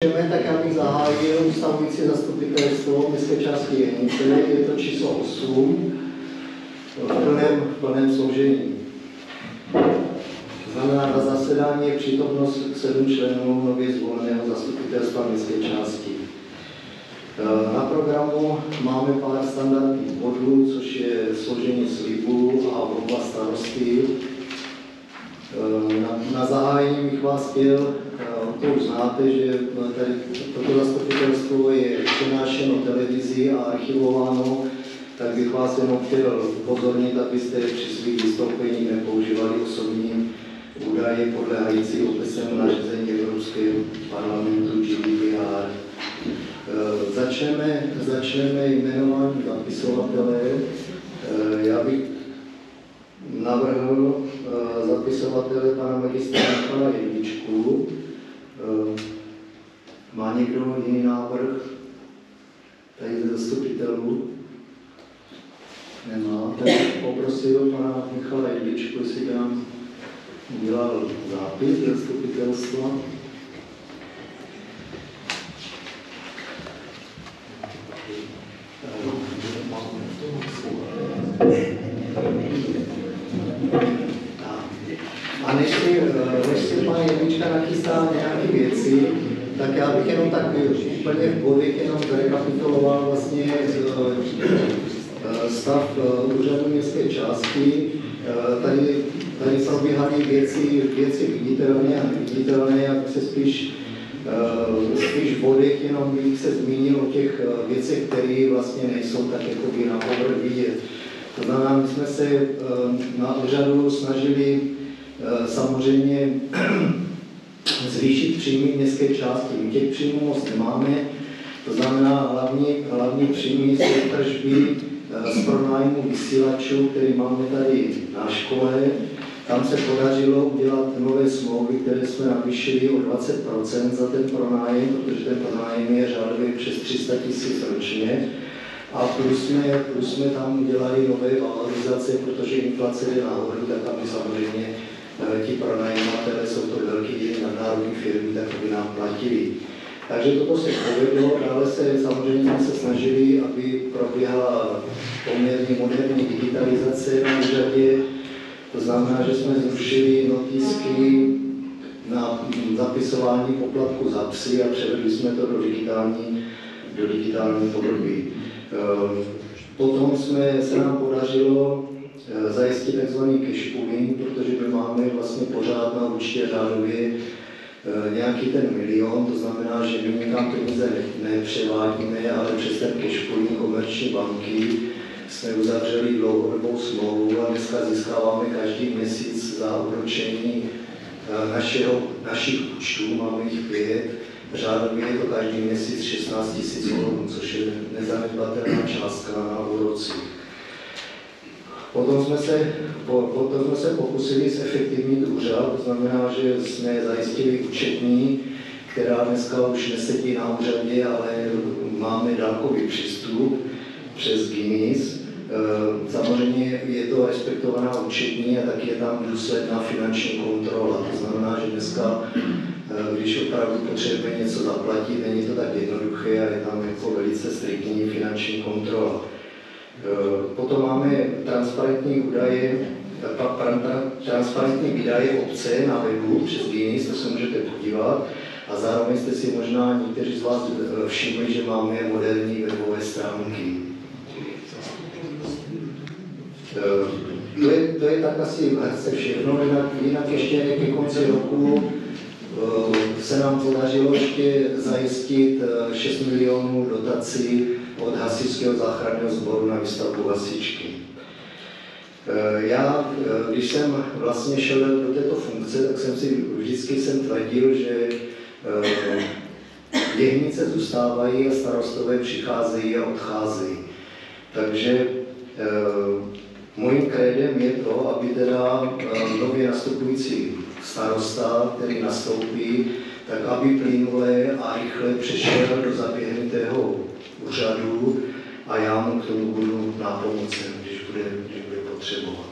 Tak já bych zahájil ustavující zastupitelstvo městské části Jenice, je to číslo 8 v plném složení. To znamená, na zasedání je přítomnost 7 členů nově zvoleného zastupitelstva městské části. Na programu máme pár standardních bodů, což je složení slibů a volba starosty. Na zahájení bych vás chtěl, to už znáte, že tady toto zastupitelstvo je přenášeno televizí a archivováno, tak bych vás jenom chtěl upozornit, abyste při svých vystoupeních nepoužívali osobní údaje podléhající obecnému nařízení Evropského parlamentu GDPR. Začneme jmenováním zapisovatele. Já bych navrhl zapisovatele pana magistra Michala Jedličku. Má někdo jiný návrh tady ze zastupitelů? Nemá. Tak poprosil pana Michala Jedličku, jestli by nám udělal zápis ze zastupitelstva. A než si pan Jedlička nachystá nějaké věci, tak já bych jenom tak úplně v bodech jenom zrekapituloval vlastně stav úřadu městské části. Tady probíhaly věci viditelné a neviditelné, já bych se spíš v bodech jenom bych se zmínil o těch věcech, které vlastně nejsou tak jakoby na povrch vidět. To znamená, my jsme se na úřadu snažili samozřejmě zvýšit příjmy městské části. My těch příjmů moc nemáme, to znamená hlavní příjmy jsou tržby z pronájmu vysílačů, který máme tady na škole. Tam se podařilo udělat nové smlouvy, které jsme navýšili o 20% za ten pronájem, protože ten pronájem je řádově přes 300 000 ročně. A plus jsme tam udělali nové valorizace, protože inflace jde nahoru, tak aby samozřejmě ti pronajímatelé, jsou to velké nadnárodní firmy, tak aby nám platili. Takže toto se povedlo, dále samozřejmě jsme se snažili, aby probíhala poměrně moderní digitalizace na úřadě. To znamená, že jsme zrušili notisky na zapisování poplatku za psy a převedli jsme to do digitální podoby. Potom se nám podařilo zajistit tzv. Cash pooling, protože my máme vlastně pořád na účtě řádově nějaký ten milion, to znamená, že my nikam peníze nepřevádíme, ale přes ten cash pooling komerční banky jsme uzavřeli dlouhodobou smlouvu a dneska získáváme každý měsíc za úročení našich účtů, máme jich 5, řádově je to každý měsíc 16 000 korun, což je nezanedbatelná částka na úrocích. Potom jsme se pokusili zefektivnit úřad, to znamená, že jsme zajistili účetní, která dneska už nesedí na úřadě, ale máme dálkový přístup přes GIMIS. Samozřejmě je to respektovaná účetní a taky je tam důsledná finanční kontrola. To znamená, že dneska, když opravdu potřebujeme něco zaplatit, není to tak jednoduché a je tam jako velice striktní finanční kontrola. Potom máme transparentní výdaje obce na webu přes GIMIS, to se můžete podívat. A zároveň jste si možná někteří z vás všimli, že máme moderní webové stránky. To je tak asi všechno, jinak ještě ke konci roku se nám podařilo ještě zajistit 6 milionů dotací od Hasičského záchranného sboru na výstavbu hasičky. Já, když jsem vlastně šel do této funkce, tak jsem si vždycky tvrdil, že děhnice zůstávají a starostové přicházejí a odcházejí. Takže mojím krédem je to, aby teda nově nastupující starosta, který nastoupí, tak aby plynule a rychle přešel do zaběhnutého úřadu a já mu k tomu budu nápomocen, když bude potřebovat.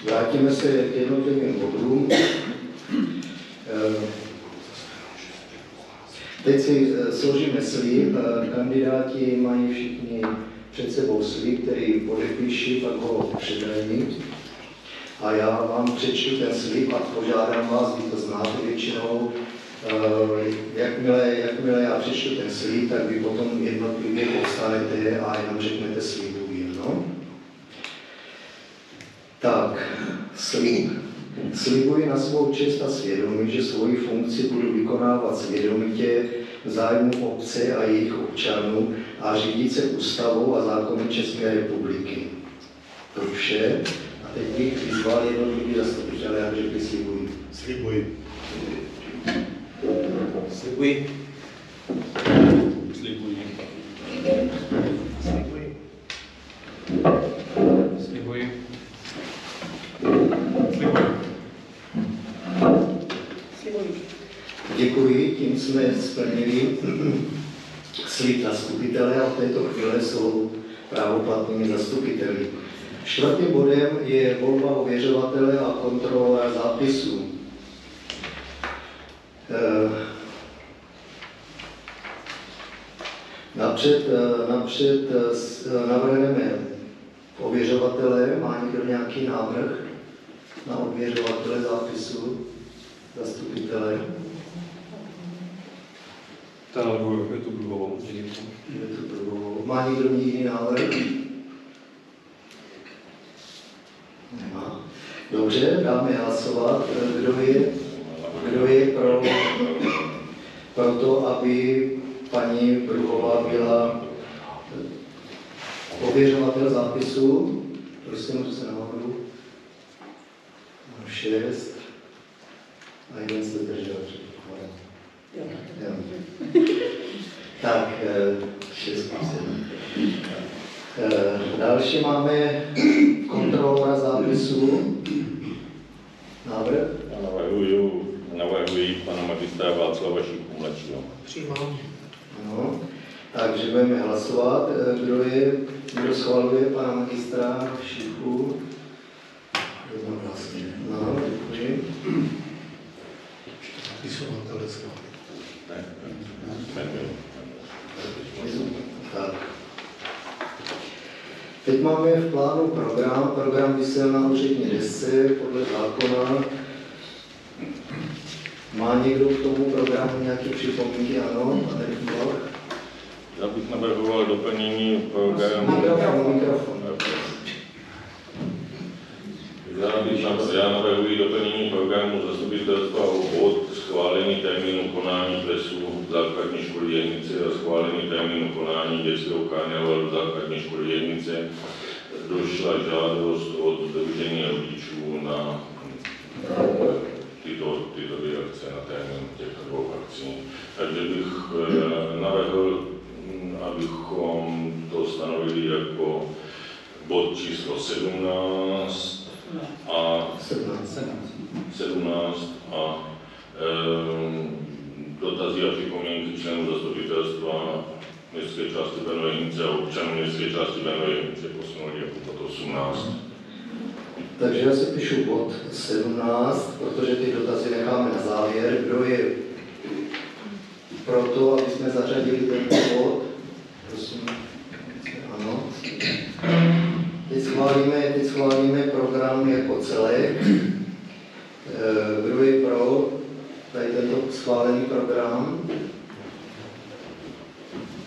Vrátíme se k jednotlivým bodům. Teď si složíme slib, kandidáti mají všichni před sebou slib, který podepíši, pak ho předají. A já vám přečtu ten slib a požádám vás, vy to znáte většinou, jakmile já přečtu ten slib, tak vy potom jednotlivě povstanete a jenom řeknete slibuji, no? Tak, slib. Slibuji na svou čest a svědomí, že svoji funkci budu vykonávat svědomitě v zájmu obce a jejich občanů a řídit se ústavou a zákony České republiky. To vše. A teď bych vyzval jednotlivý zastupitele, jak řekli slibuji. Slibuji. Slibuji. Slibuji. Slibuji. Slibuji. Děkuji, tím jsme splnili slib zastupitele a v této chvíli jsou právoplatnými zastupiteli. Čtvrtým bodem je volba ověřovatele a kontrolora zápisů. Napřed navrhneme ověřovatele. Má někdo nějaký návrh na ověřovatele zápisu? Zastupitele? To navrhuji tu druhovou. Má někdo jiný návrh? Nemá. Dobře, dáme hlasovat. Kdo je pro to, aby paní Bruhová byla ověřovatel zápisu? Prosím, to se nahoru. 6. A jeden se držel. Tak, 6. Další máme kontrolora zápisu. Návrh? Navrhuji pana magistra Václava Šichu mladšího. Přijímám. Ano, takže budeme hlasovat. Kdo schvaluje pana magistra Šichu? Jednohlasně. No, děkuji. Tak. Teď máme v plánu program vysel na úřední desce podle zákona. Má někdo k tomu programu nějaké připomínky? Ano, a Mikrofon. Já bych navrhoval doplnění programu. Mikrofon. Já navrhuji doplnění programu zastupitelstva o bod schválení termínu konání plesu základní školy Jehnice a schválení termínu konání dětského karnevalu základní školy Jehnice. Došla žádost od Sdružení rodičů na tyto dvě akce, na termín těchto dvou akcí. Takže bych navrhl, abychom to stanovili jako bod číslo 17 a 17 a dotazy a připomínky členů zastupitelstva městské části Brno Jehnice a občanů městské části Brno Jehnice posunuli jako bod 18. Takže já si píšu bod 17, protože ty dotazy necháme na závěr. Kdo je pro to, aby jsme zařadili tento bod? Prosím. Ano. Teď schválíme program jako celek. Kdo je pro tady tento schválený program?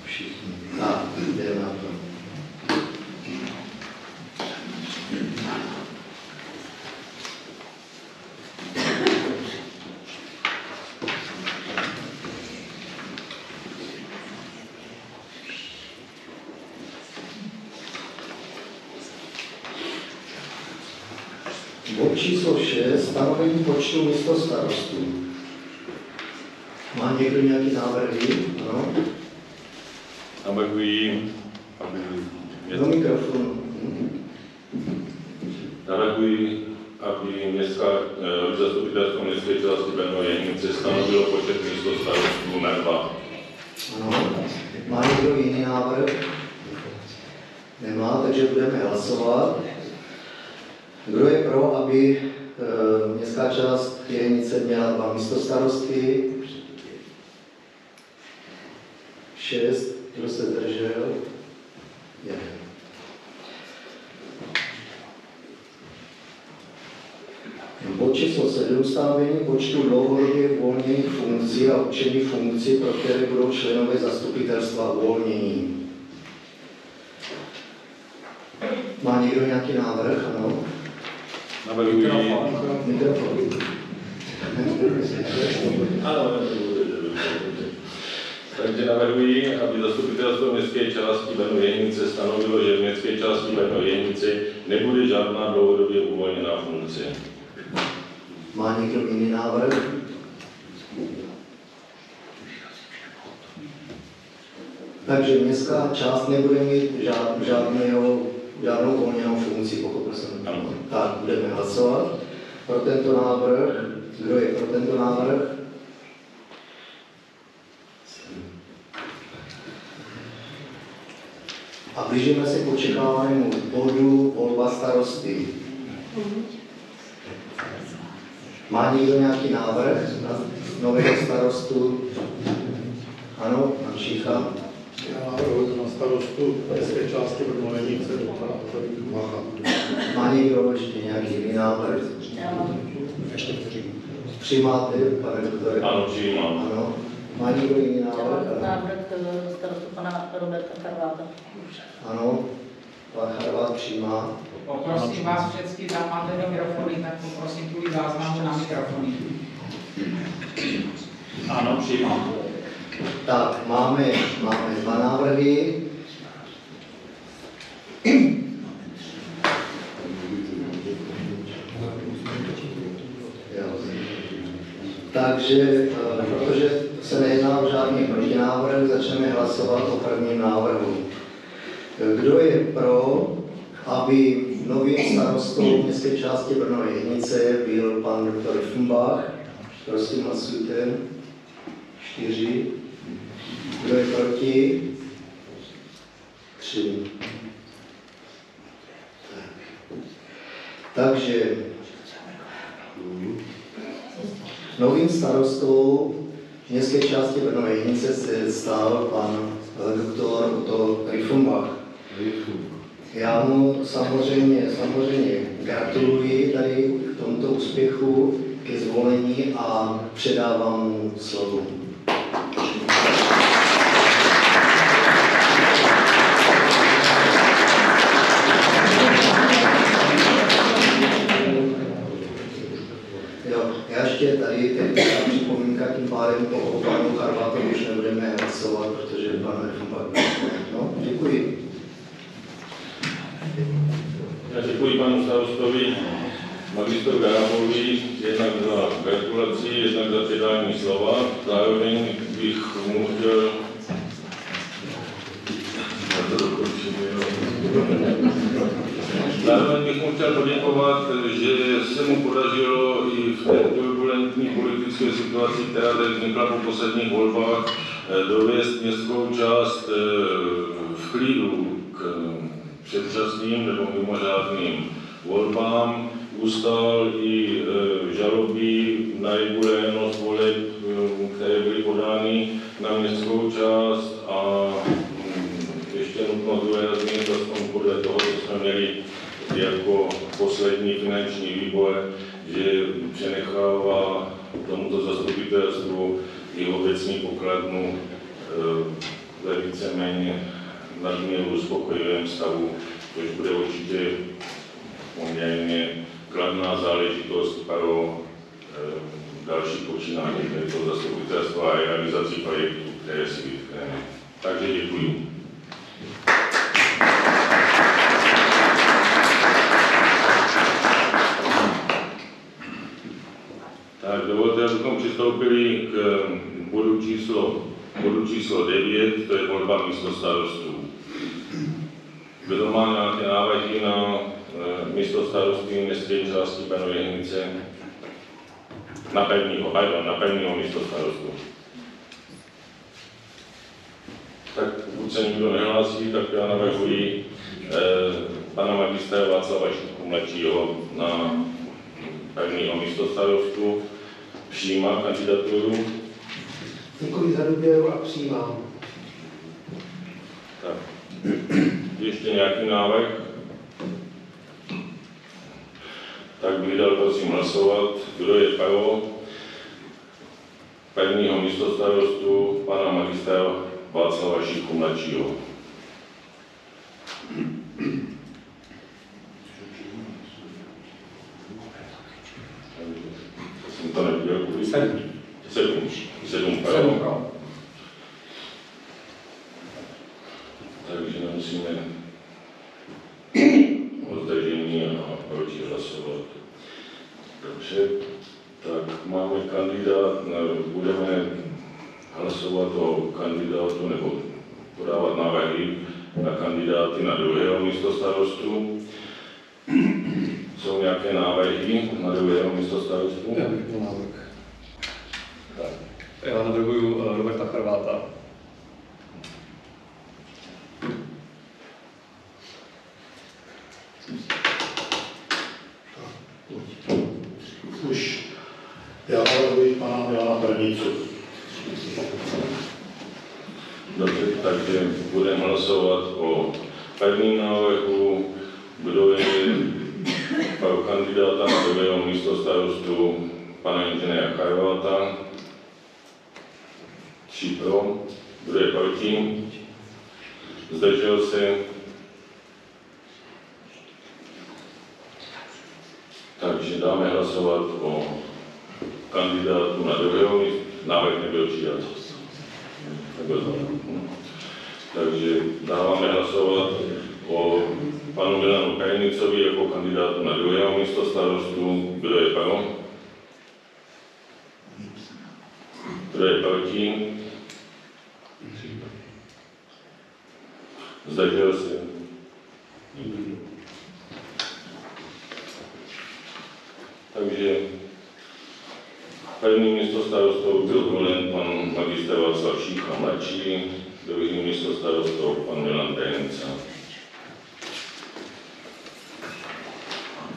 Všichni. Tak, jdeme na to. Bod číslo 6. Stanovení počtu místostarostů. Má někdo nějaký návrhy? Ano? Navrhuji, Do mikrofonu. aby zastupitelstvo městské části Brno Jehnice stanovilo počet místostarostů na 2. Ano. Má někdo jiný návrh? Nemá, takže budeme hlasovat. Kdo je pro, aby městská část Jehnice měla 2 místostarosty? 6, kdo se zdržel? 1. Bod číslo 7. Stanovení počtu dlouhodobě uvolněných funkcí a určení funkcí, pro které budou členové zastupitelstva uvolnění. Má někdo nějaký návrh? Ano? Mikrofon. Ano, takže navrhuji, aby zastupitelstvo městské části Brno-Jehnice stanovilo, že v městské části Brno-Jehnice nebude žádná dlouhodobě uvolněná funkce. Má někdo jiný návrh? Takže městská část nebude mít žádnou uvolněnou funkci, pokud jsem. Ano. Tak, budeme hlasovat pro tento návrh. Kdo je pro tento návrh? A blížíme se k očekávanému bodu volba starosty. Má někdo nějaký návrh na nového starostu? Ano, pan Šícha. Já navrhuji na starostu městské části Brno-Jehnice Vacha. Má někdo ještě nějaký jiný návrh? Přijímáte, pane doktore? Ano, přijímám. Ano. Má někdo jiný návrh? Návrh starostu pana Roberta Charváta. Ano, pan Charvát přijímá. Poprosím vás všechny, tam máte mikrofony, tak poprosím kvůli záznamu na mikrofony. Ano, přijímám. Tak, máme dva návrhy. Takže, protože se nejedná o žádný protinávrh, začneme hlasovat o prvním návrhu. Kdo je pro, aby novým starostou městské části Brno-Jehnice byl pan doktor Riffenbach? Prosím, hlasujte. 4. Kdo je proti? 3. Takže novým starostou městské části Brno-Jehnice se stal pan doktor Otto Riffenbach. Já mu samozřejmě gratuluji tady k tomuto úspěchu, ke zvolení a předávám mu slovo. Já ještě tady připomínka, tím pádem o panu Charvátovi už nebudeme hlasovat, protože pan Riffenbach. No, děkuji. Já děkuji panu starostovi magistru Garabovi jednak za gratulaci, jednak za předání slova. Zároveň bych mu chtěl poděkovat, že se mu podařilo i v té turbulentní politické situaci, která tady vznikla po posledních volbách, dovést městskou část v klidu k předčasným nebo mimořádným volbám. Ustal i žaloby na regulérnost voleb, které byly podány na městskou část, a ještě nutno zdůraznit, aspoň podle toho, co jsme měli jako poslední finanční výbor, že přenechává tomuto zastupitelstvu i obecní pokladnu ve víceméně nadměru uspokojivém stavu, což bude určitě poměrně kladná záležitost pro další počínání tohoto zastupitelstva a realizaci projektů, které si vytkneme. Takže děkuji. Tak dovolte, abychom přistoupili k bodu číslo 9, to je volba místostarostů. Kdo má nějaké návrhy na místostarostů městské části Brno-Jehnice? Na pevného místostarostu. Tak pokud se nikdo nehlásí, tak já navrhuji pana magistra Václava Šipku mladšího na pevného místostarostu. Přijímá kandidaturu. Děkuji za důvěru a přijímám. ještě nějaký návrh? Tak bych dal prosím hlasovat, kdo je pro prvního místostarostu pana magistra Václava Šípku mladšího. Jsem to neviděl, kvůli 7 pro. Takže nemusíme o zdržení a proti hlasovat. Dobře, tak máme kandidát, budeme hlasovat o kandidátu nebo podávat návrhy na kandidáty na druhého místostarostu. Jsou nějaké návrhy na druhého místostarostu? Já bych měl návrh. Tak. Já navrhuji Roberta Charváta. Už já navrhuji pana Milana Pernicu. Dobře, takže budeme hlasovat o prvním návrhu, kdo je pro kandidáta na druhého místostarostu pana inženýra Charváta. 3 pro, kdo je proti? Zdržel se? Takže dáme hlasovat o kandidátu na druhého místo. Návrh nebyl přijat. Takže dáváme hlasovat o panu Milanu Pernicovi jako kandidátu na druhého místostarostu. Kdo je pro? Kdo je proti? Zdržel se? Takže první místostarostou byl zvolen pan magistr Václav Šípka mladší, druhý místostarostou pan Milan Pernica.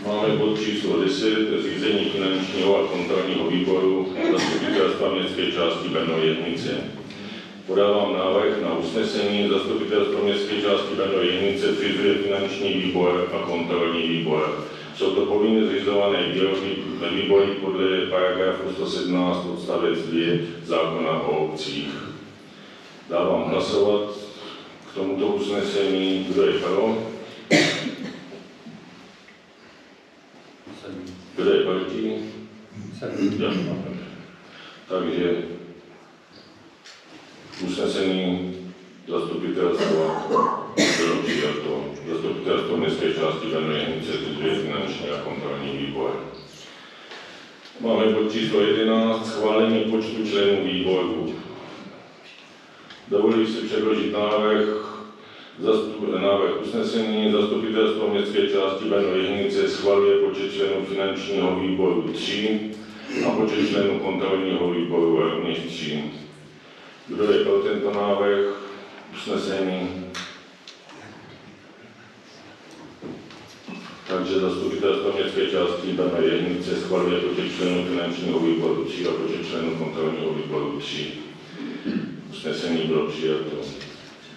Máme bod číslo 10, zřízení finančního a kontrolního výboru Zastupitelstva městské části Brno-Jihnice. Podávám návrh na usnesení Zastupitelstva městské části Brno-Jihnice zřizuje finanční výbor a kontrolní výbor. Jsou to povinně zřizované výbory podle paragrafu 117 odstavec 2 zákona o obcích. Dávám hlasovat k tomuto usnesení. Kdo je pro? Kdo je proti? Takže usnesení zastupitelstva bylo přijato. Zastupitelstvo městské části Brno-Jihnice zřizuje finanční a kontrolní výbor. Máme bod číslo 11, schválení počtu členů výboru. Dovolím si předložit návrh usnesení. Zastupitelstvo městské části Brno-Jihnice schvaluje počet členů finančního výboru 3 a počet členů kontrolního výboru rovněž 3. Kdo je pro tento návrh usnesení? Takže zastupitelstvo městské části Brno-Jihnice schvaluje počet členů finančního výboru 3 a počet členů kontrolního výboru 3. Usnesení bylo přijato.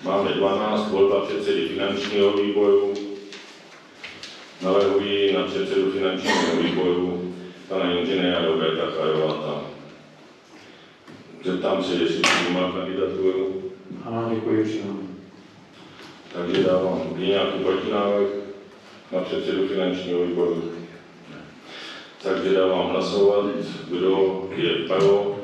Máme 12, volba předsedy finančního výboru. Navrhuji na předsedu finančního výboru pana inženýra Roberta Charváta. Zeptám se, jestli přijímá kandidaturu. Ano, děkuji, přijímám. Takže dávám nějaký protinávrh na předsedu finančního výboru. Takže dávám hlasovat, kdo je pro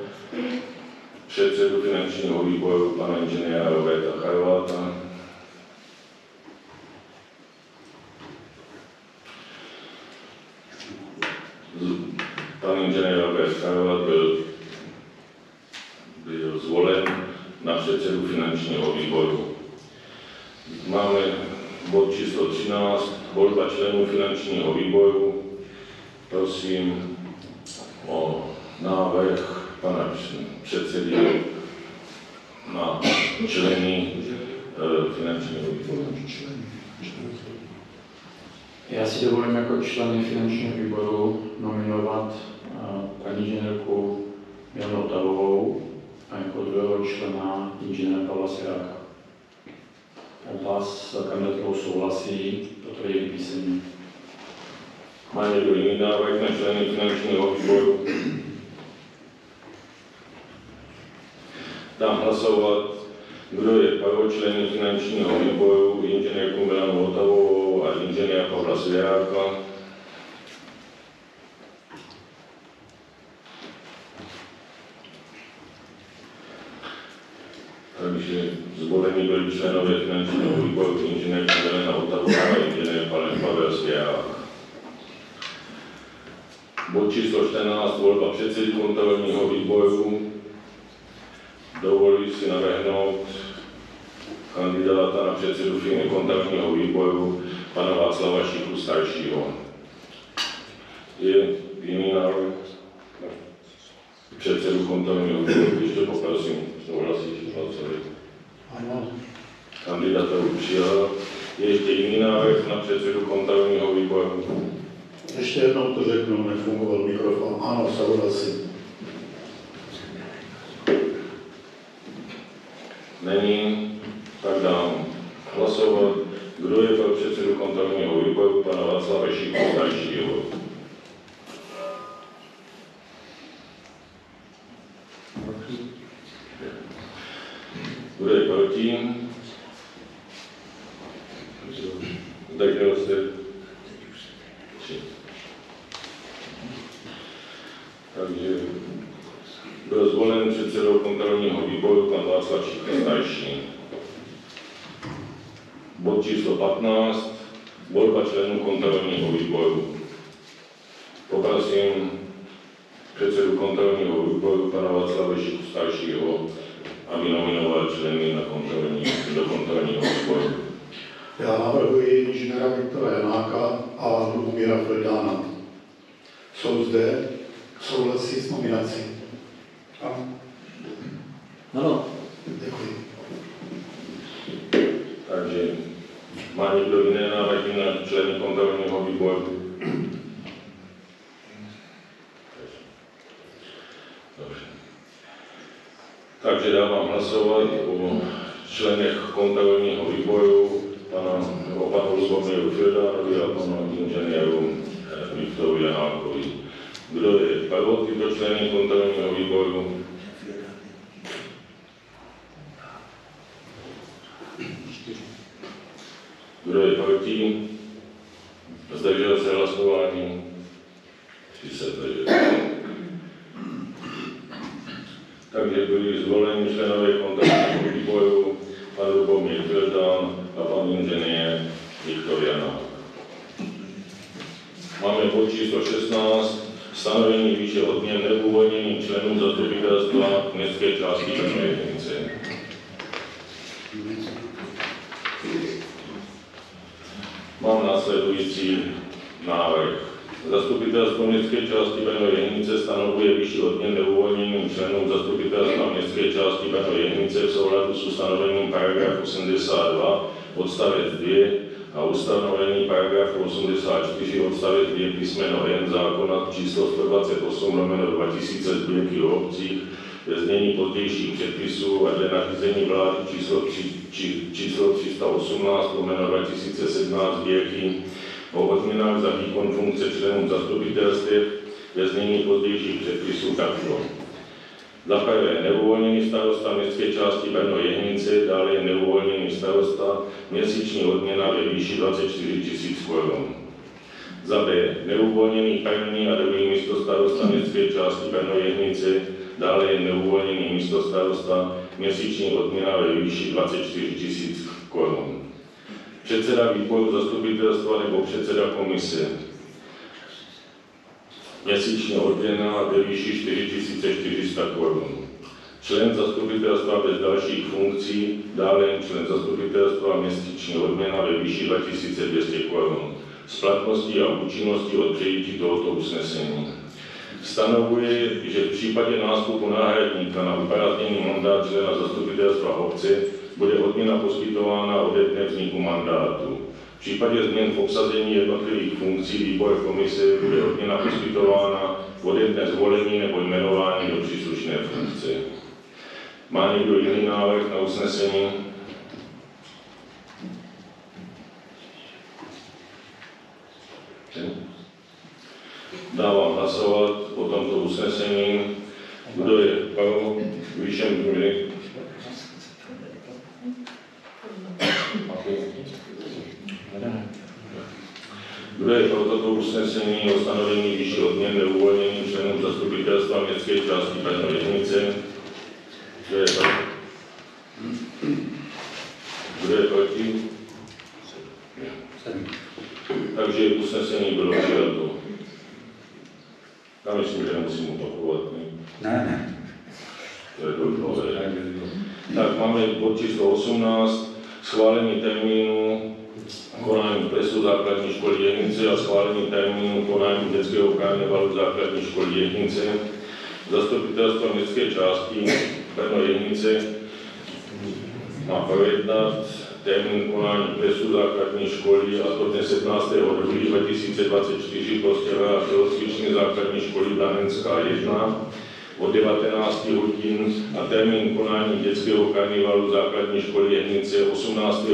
předsedu finančního výboru pana inženýra Roberta Charváta. Pan inženýr Robert Charvát byl zvolen na předsedu finančního výboru. Máme bod číslo 13, volba členů finančního výboru. Prosím o návrh pana předsedy na členy finančního výboru. Já si dovolím jako členy finančního výboru nominovat paní inženýrku Milanu Otavovou a jako druhého člena inženýra Pavla Siráka. Oba s kandidaturou souhlasí, potvrdili písemně. Má někdo jiný návrh na členy finančního výboru? Dám hlasovat, kdo je pro členy finančního výboru, inženýrku Milanu Votavovou a inženýra Pavla Svěráka. Takže zvolení byli členové finančního výboru, inženýrka Milana Votavová a inženýr Pavel Svěrák. Bod číslo 14, volba předsedy kontrolního výboru. Dovoluji si navrhnout kandidáta na předsedu kontrolního výboru, pana Václava Šichu staršího. Je jiný návrh? Předsedu kontrolního výboru, ještě poprosím, souhlasíte, Václavi? Ano. Kandidaturu přijal. Je ještě jiný návrh na předsedu kontrolního výboru? Ještě jednou to řeknu, nefungoval mikrofon. Ano, souhlasím. Není, tak dám hlasovat. Kdo je pro předsedu kontrolního výboru, pana Václava Šichu staršího? Kdo je proti? Zdržel se? 3. Takže byl zvolen předsedou kontrolního výboru pan Václav Šíka starší. Bod číslo 15. Volba členů kontrolního výboru. Poprosím předsedu kontrolního výboru pana Václava Šiku staršího, aby nominoval členy do kontrolního výboru. Já navrhuji inženýra Viktora Janáka a Lubomíra Fredána. Jsou zde, souhlasí s nominací. Ano. Děkuji. Takže má někdo jiné návrhy na členy kontrolního výboru? Dobře. Takže dávám hlasovat o členech kontrolního výboru, o panu Lubomíru Fredánovi a panu inženýru Viktoru Janákovi. Kdo je pro tyto členy kontrolního výboru? Kdo je proti? Zdržel se hlasování? 30 zdržel. Takže byli zvoleni členové kontrolního výboru pan Lubomír Fredán a pan inženýr Viktor Janák. Máme bod číslo 16. Stanovení výše odměn neuvolněných členů zastupitelstva městské části Brno-Jehnice. Mám následující návrh. Zastupitelstvo městské části Brno-Jehnice stanovuje výši odměn neuvolněným členům zastupitelstva městské části Brno-Jehnice v souladu s ustanovením § 82 odstavec 2 a ustanovení § 84 odstavec 2 písmeno N zákona číslo 128/2000 Sbírky o obcích ve znění pozdějších předpisů a dle nařízení vlády číslo 318/2017 Sbírky o odměnách za výkon funkce členů zastupitelstev ve znění pozdějších předpisů takto. Za prvé neuvolněný starosta městské části Brno-Jehnice, dále je neuvolněný starosta, měsíční odměna ve výši 24 000 korun. Za B neuvolněný první a druhý místo starosta městské části Brno-Jehnice, dále je neuvolněný místo starosta, měsíční odměna ve výši 24 000 korun. Předseda výboru zastupitelstva nebo předseda komise. Měsíční odměna ve výši 4400 korun. Člen zastupitelstva bez dalších funkcí, dále člen zastupitelstva měsíční odměna ve výši 2200 korun. S platností a účinností od přijetí tohoto usnesení. Stanovuje, že v případě nástupu náhradníka na operativní mandát člena zastupitelstva obce bude odměna poskytována ode dne vzniku mandátu. V případě změn v obsazení jednotlivých funkcí výbor komise bude odměna poskytována ode dne zvolení nebo jmenování do příslušné funkce. Má někdo jiný návrh na usnesení? hlasovat o tomto usnesení. Kdo je pro? Výšem změny. Kdo je pro toto usnesení o stanovení výši odměn neuvolněným členům zastupitelstva městské části Brno Jihnice? Kdo je pro? Kdo je proti? Takže usnesení bylo přijato. Já myslím, že nemusím opakovat. Ne. To je dobré. Tak máme bod číslo 18, schválení termínu konání plesu základní školy Jihnice a schválení termínu konání dětského karnevalu základní školy Jihnice. Zastupitelstvo městské části Brno Jihnice má projednat termín konání plesu základní školy, a to dne 17. 2024 prostěrové a tělocvičné základní školy Blanenská 1 od 19 hodin a termín konání dětského karnevalu základní školy Jihnice 18.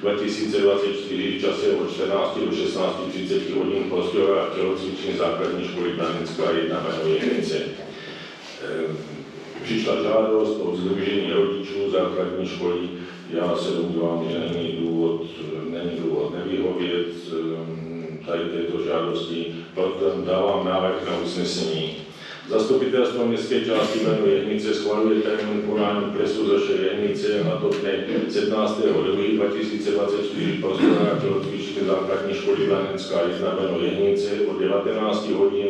2024 v čase od 14 do 16:30 hodin prostěrové a tělocvičné základní školy Blanenská 1 Brno Jihnice. Přišla žádost o sdružení rodičů základní školy. Já se domnívám, že není důvod nevyhovět tady této žádosti, proto dávám návrh na usnesení. Zastupitelstvo městské části Brno Jihnice schvaluje termín konání plesu zaše Jihnice, a to dne 17. 2024 prostěrové a tělocvičné základní školy Blanenská 1 Brno Jihnice od 19 hodin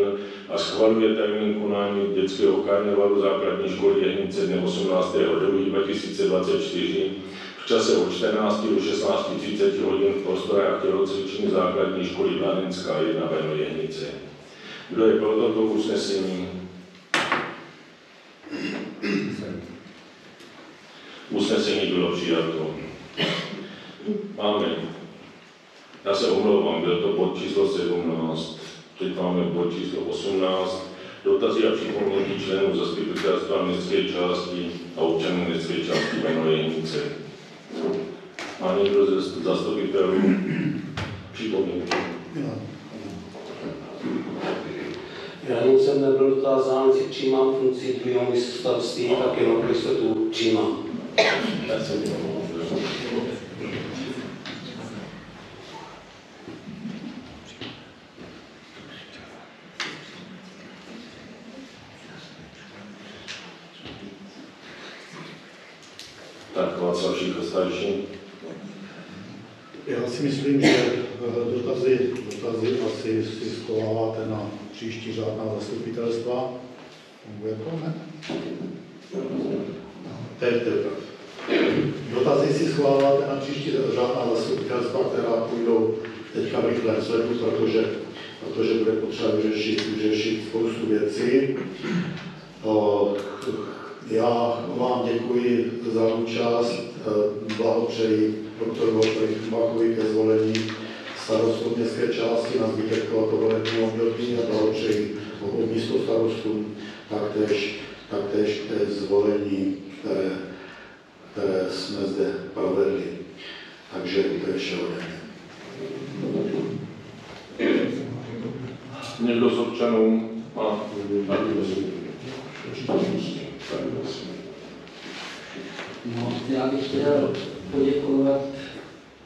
a schvaluje termín konání dětského karnevalu základní školy Jihnice dne 18. 2024 v čase od 14 do 16:30 hodin v prostorách tělocvičné základní školy Blanenská 1 Brno Jihnice. Kdo je pro toto usnesení? Usnesení bylo přijato. Máme, já se omlouvám, byl to bod číslo 17, teď máme bod číslo 18, dotazy a připomínky členů zastupitelstva městské části a občanů městské části Brno Jihnice. Má někdo ze zastupitelů připomínky? Já jsem nebyl dotázán, jestli přijímám funkci druhého staroství, tak jenom pro jistotu přijímám. Tak Václav Šíko starší. Já si myslím, že dotazy asi si schováváte na příští řádná zastupitelstva. Funguje to, ne? Teď. Dotazy si schováváte na příští řádná zastupitelstva, která půjdou teďka v rychlém sledu, protože bude potřeba vyřešit spoustu věcí. Já vám děkuji za účast, blahopřeji doktoru Bachovi ke zvolení starostou městské části na zbytek tohoto volebního období a blahopřeji obou místostarostům taktéž ke zvolení, které jsme zde provedli. Takže to je vše ode mě. Někdo z občanů má No, já bych chtěl poděkovat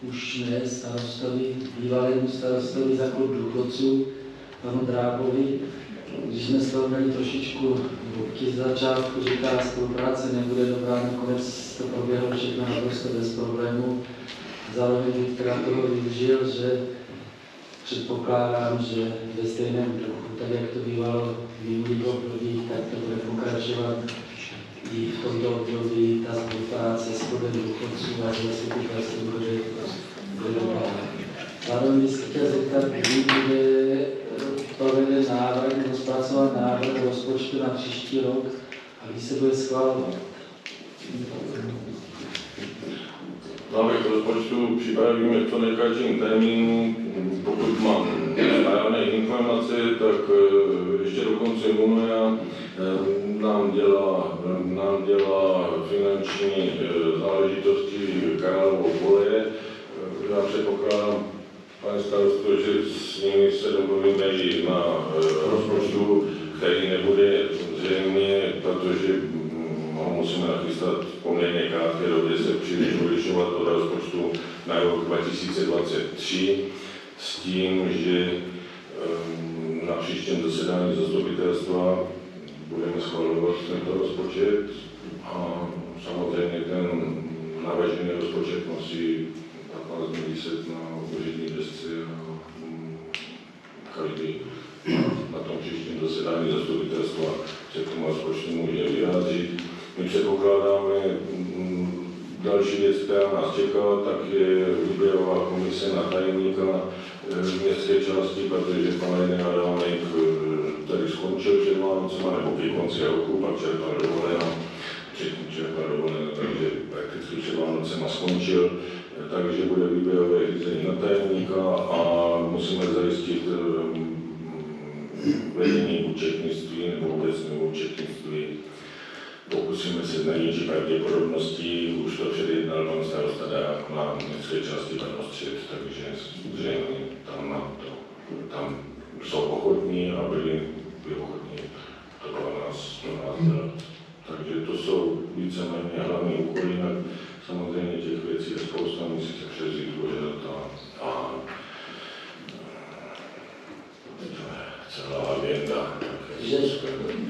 už ne starostovi, bývalému starostovi za klub důchodců, panu Drábovi. Když jsme z toho měli trošičku bobky z začátku, že ta spolupráce nebude dobrá, nakonec to proběhlo všechno naprosto bez problémů. Zároveň bych teda toho využil, že předpokládám, že ve stejném duchu, tak jak to bývalo v minulých obdobích, tak to bude pokračovat i v tomto období. Ta spolupráce s klubem důchodců a zastupitelstvem bude dobrá. Zároveň bych se chtěl zeptat, kdy bude proveden návrh, nebo zpracovat návrh rozpočtu na příští rok a kdy se bude schvalovat. Návrh rozpočtu připravíme v co nejkratším termínu. Pokud mám správné informace, tak ještě do konce února nám dělá finanční záležitosti Karlovo pole. Já předpokládám Pane starosto, že s nimi se domluvíme i na rozpočtu, který nebude zřejmě, protože ho musíme nachystat v poměrně krátké době, se příliš odlišovat od rozpočtu na rok 2023 s tím, že na příštím zasedání zastupitelstva budeme schvalovat tento rozpočet a samozřejmě ten navržený rozpočet musí takhle vyset na úřední desce a každý na tom příštím zasedání zastupitelstva se k tomu rozpočtu může vyjádřit. My předpokládáme další věc, která nás čeká, tak je výběrová komise na tajemníka městské části, protože pan René Adámek tady skončil před Vánocema nebo ke konci roku, pak čerpal dovolená, takže prakticky před Vánocema skončil, takže bude výběrové řízení na tajemníka a musíme zajistit vedení účetnictví nebo obecného účetnictví. Pokusíme se na nižší pravděpodobnosti, už to předjednal pan starosta Dák na městské části Brnostřed, takže zřejmě tam jsou ochotní a byli ochotní to pro nás dělat. Takže to jsou víceméně hlavní úkoly, samozřejmě těch věcí je spousta, musí se převzít dožadat a celá agenda. Takže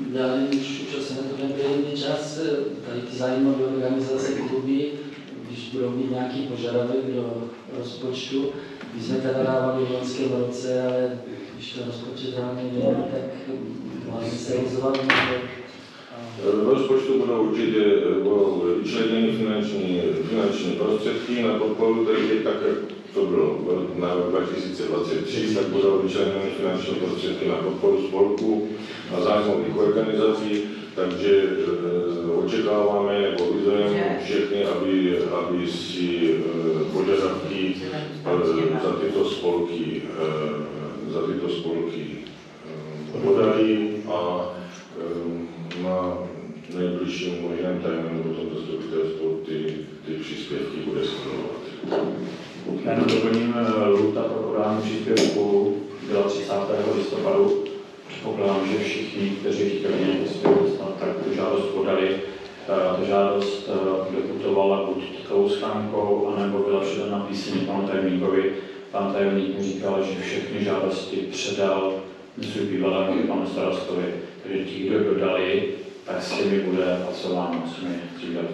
dále už se na to nebyl čas, tady ty zájmové organizace kluby, když budou mít nějaký požadavek do rozpočtu, my jsme teda dávali v loňském roce, ale když to rozpočet reálně není, tak máme se rozhodovat. V rozpočtu budou určitě vyčleněny finanční prostředky na podporu, takže tak, jak to bylo na rok 2023, tak budou vyčleněny finanční prostředky na podporu spolků a zájmových organizací, takže očekáváme nebo vyzveme všechny, aby si požadavky za tyto spolky podali a na nejbližším možném termínu potom zastupitelstvo ty příspěvky bude schvalovat. Já jenom doplním, lhůta pro podání příspěvku byla 30. listopadu. Předpokládám, že všichni, kteří chtěli nějaký příspěvek, tak tu žádost podali. Ta žádost doputovala buď tou schránkou, anebo byla předána písemně panu tajemníkovi. Pan tajemník mi říkal, že všechny žádosti předal svým bývalému panu starostovi. Takže ti, kdo dodali, tak s těmi bude pracováno, s těmi dřívěmi.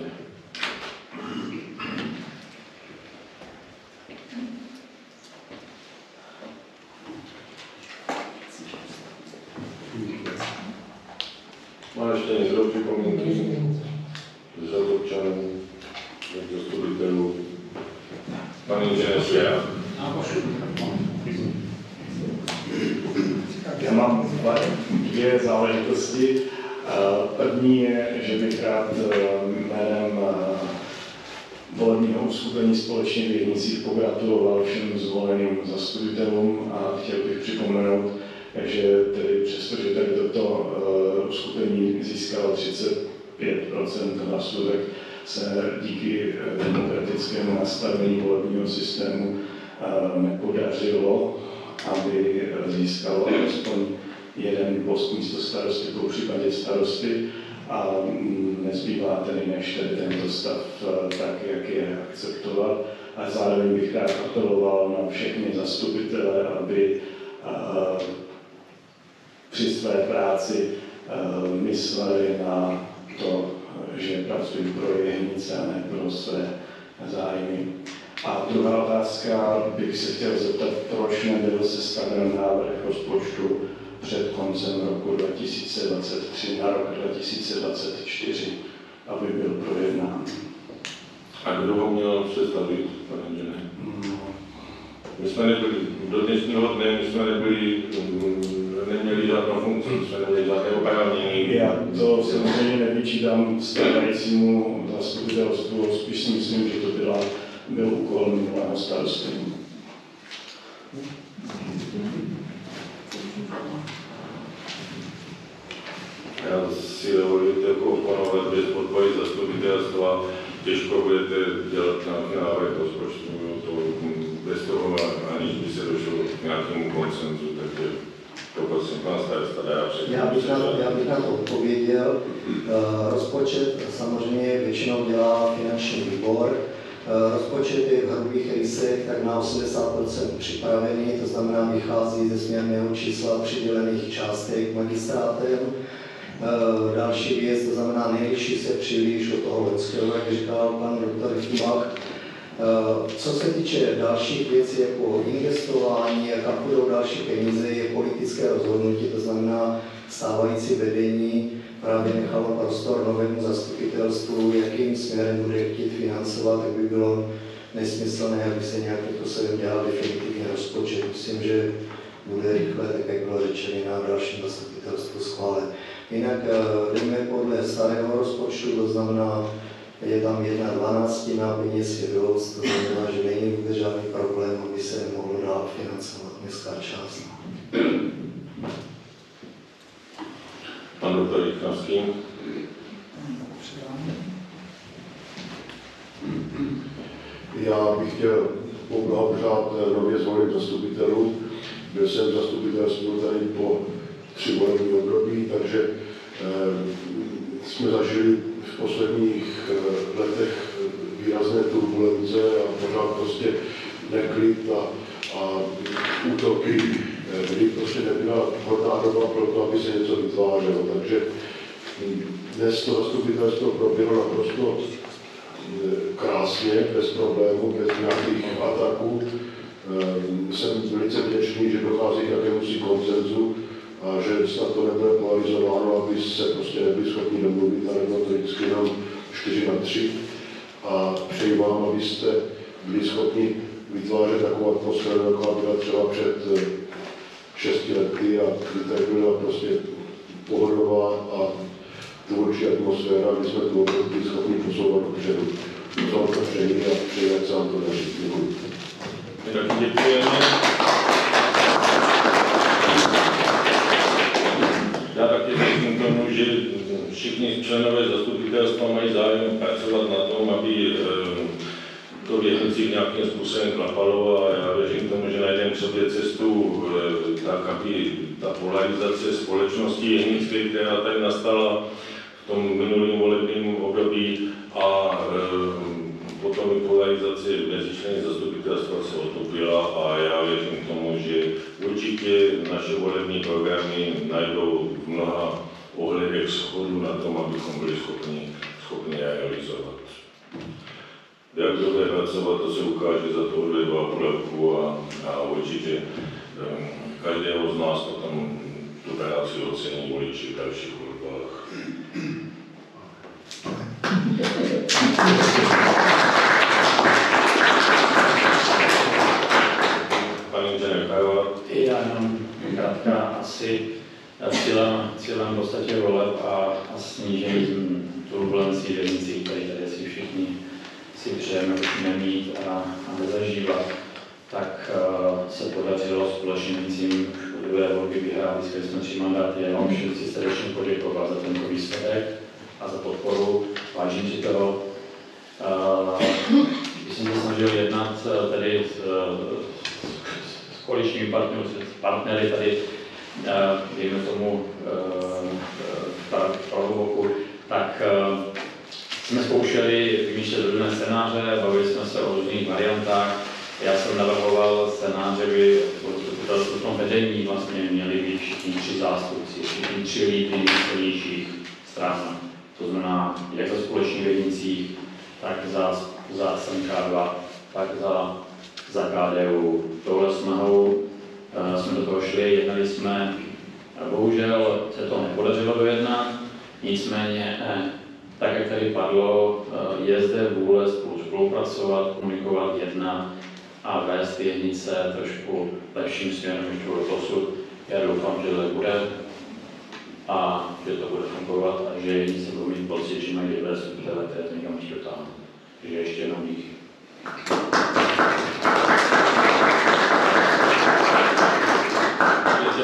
Má ještě někdo připomínky z řad občanů, z zastupitelů? Pan inženýr Svěra. Já mám dvě záležitosti. První je, že bych rád jménem volebního uskupení Společně v Jednicích pogratuloval všem zvoleným zastupitelům a chtěl bych připomenout, že tedy přestože tady toto uskupení získalo 35% hlasů, tak se díky demokratickému nastavení volebního systému nepodařilo, aby získalo alespoň jeden post místo starosty, po případě starosty, a nezbývá tedy než tedy tento stav tak, jak je akceptovat. A zároveň bych rád apeloval na všechny zastupitele, aby při své práci mysleli na to, že pracují pro Jehnice a ne pro své zájmy. A druhá otázka, bych se chtěl zeptat, proč nebyl sestaven návrh rozpočtu před koncem roku 2023 na rok 2024, aby byl projednán. A kdo ho měl představit, pane inženýr? My jsme nebyli, do dnešního dne my jsme neměli žádnou funkci, jsme neměli žádné oprávnění. Já to samozřejmě nevyčítám stávajícímu zastupitelstvu, spíš si myslím, že to byl úkol minulého starosty. Já si dovolím jako oponovat bez podpory zastupitelstva. Těžko budete dělat nějaký návrh rozpočtu, to bez toho, aniž by by se došlo k nějakému konsenzu, takže poprosím pana starosta Dajáče. Já bych na to odpověděl. Rozpočet samozřejmě většinou dělá finanční výbor. Rozpočet je v hrubých rysech tak na 80% připravený, to znamená vychází ze směrného čísla přidělených částek magistrátem. Další věc, to znamená nejliší se příliš od toho loňského, jak říkal pan doktor Chybach. Co se týče dalších věcí jako investování, jaká budou další peníze, je politické rozhodnutí, to znamená stávající vedení právě nechalo prostor novému zastupitelstvu, jakým směrem bude chtít financovat, tak by bylo nesmyslné, aby se nějakým způsobem dělal definitivní rozpočet. Myslím, že bude rychle, tak jak bylo řečeno, na dalším zastupitelstvu schválen. Jinak jdeme podle starého rozpočtu, to znamená, je tam 1/12, peněz je dost, to znamená, že není vůbec žádný problém, aby se mohlo dál financovat městská část. Pan doktor Jichnovský. Já bych chtěl poblahopřát nově zvoleným zastupitelům. Byl jsem v zastupitelstvu tady po 3 volební období, takže jsme zažili v posledních letech výrazné turbulence a pořád prostě neklid a útoky, kdy prostě nebyla vhodná doba pro to, aby se něco vytvářelo. Takže dnes to zastupitelstvo proběhlo naprosto krásně, bez problémů, bez nějakých ataků. Jsem velice vděčný, že dochází k jakémusi konsenzu a že snad to nebude polarizováno, aby se prostě nebyli schopni domluvit a nebylo to vždycky jenom 4-3. A přeji vám, abyste byli schopni vytvářet takovou atmosféru, jako byla třeba před 6 lety a kdy tady byla prostě pohodová a tvůrčí atmosféra, kdy jsme tu byli schopni posouvat dopředu. To vám to přeji a přeji, ať se vám to daří. Děkuji. My taky děkujeme. Já taky řeknu tomu, že všichni členové zastupitelstva mají zájem pracovat na tom, aby to vědnicích nějakým způsobem klapalo a já věřím tomu, že najdeme sobě cestu tak, aby ta polarizace společnosti jehnické, která tady nastala v tom minulém volebním období a potom i polarizace mezi členy zastupitelstva se otopila a já věřím tomu, že určitě naše volební programy najdou v mnoha ohledech shodu na tom, abychom byli schopni je realizovat. Jak bude pracovat, to se ukáže za tohle 2,5 roku a určitě každého z nás potom tu práci ocení voliči v dalších volbách. Pan inženýr Karva. Já jenom krátká asi cílem v podstatě voleb a snížení turbulencí vědnicí, které tady si všichni si přejeme už nemít a nezažívat, tak se podařilo společnícím druhé volby vyhrát, získali jsme 3 mandáty. Já vám všem chci srdečně poděkovat za tento výsledek a za podporu. Vážím si toho. Když jsem se snažil jednat tady s koaličními partnery tady, dejme tomu pravou boku, tak jsme zkoušeli vymýšlet různé scénáře, bavili jsme se o různých variantách. Já jsem navrhoval scénář, že by v tom vedení vlastně měli být všichni 3 zástupci, všichni 3 lídry nejsilnějších stran. To znamená, jak za společných vědnicích, tak za SMK2, tak za KDU. Touhle snahou jsme do toho šli, jednali jsme, bohužel se to nepodařilo dojednat, nicméně, tak jak tady padlo, je zde vůle spolupracovat, komunikovat, jednat a vést vědnice trošku lepším směrem, než to bylo dosud. Já doufám, že to bude a že to bude fungovat a že vědnice budou mít pocit, že mají dobré zastupitele, které to někam může dotáhnout. Takže ještě jenom díky.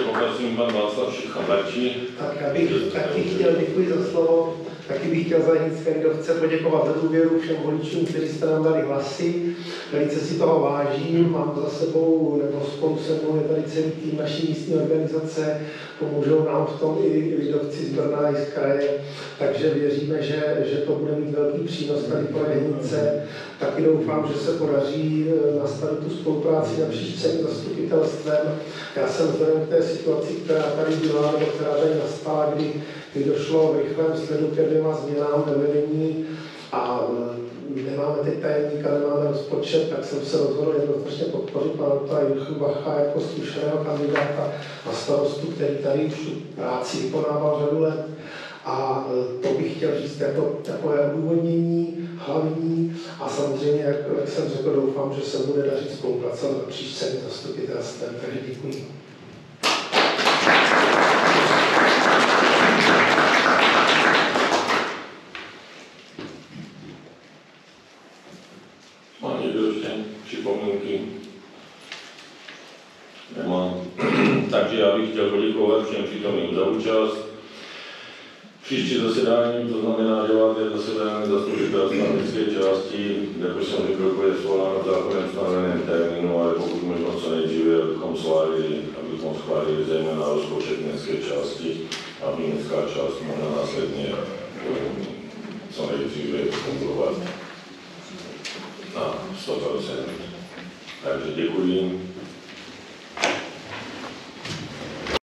Poprosím pan Václav Šichabečí. Tak já bych taky chtěl, děkuji za slovo, Taky bych chtěl za Jenické lidovce poděkovat za důvěru všem voličům, kteří jste nám dali hlasy. Velice si toho vážím, mám za sebou, nebo spolu se mnou je tady celý tým naší místní organizace, pomůžou nám v tom i lidovci z Brna i z kraje, takže věříme, že to bude mít velký přínos tady pro Jenice. Taky doufám, že se podaří nastavit tu spolupráci napříč celým zastupitelstvem. Já jsem vzhledem k té situaci, která tady byla, nebo která tady nastala, kdy došlo v rychlém sledu ke 2 změnám ve vedení a nemáme teď tajemníka, nemáme rozpočet, tak jsem se rozhodl jednoznačně podpořit pana Juchelbacha jako zkušeného kandidáta na starostu, který tady už tu práci vykonával řadu let. A to bych chtěl říct jako takové úvodnění hlavní a samozřejmě, jak jsem řekl, doufám, že se bude dařit spolupracovat napříč celým zastupitelstvem, takže děkuji. Má někdo ještě připomínky? Nemám. Takže já bych chtěl poděkovat všem přítomným za účast. Příští zasedání, to znamená 9. zasedání zastupitelstva městské části, jak už jsem řekl, bude svoláno v zákonem stanoveném termínu, ale pokud možno co nejdříve, abychom schválili zejména rozpočet městské části, aby městská část mohla následně co nejdříve fungovat na 100%. Takže děkuji.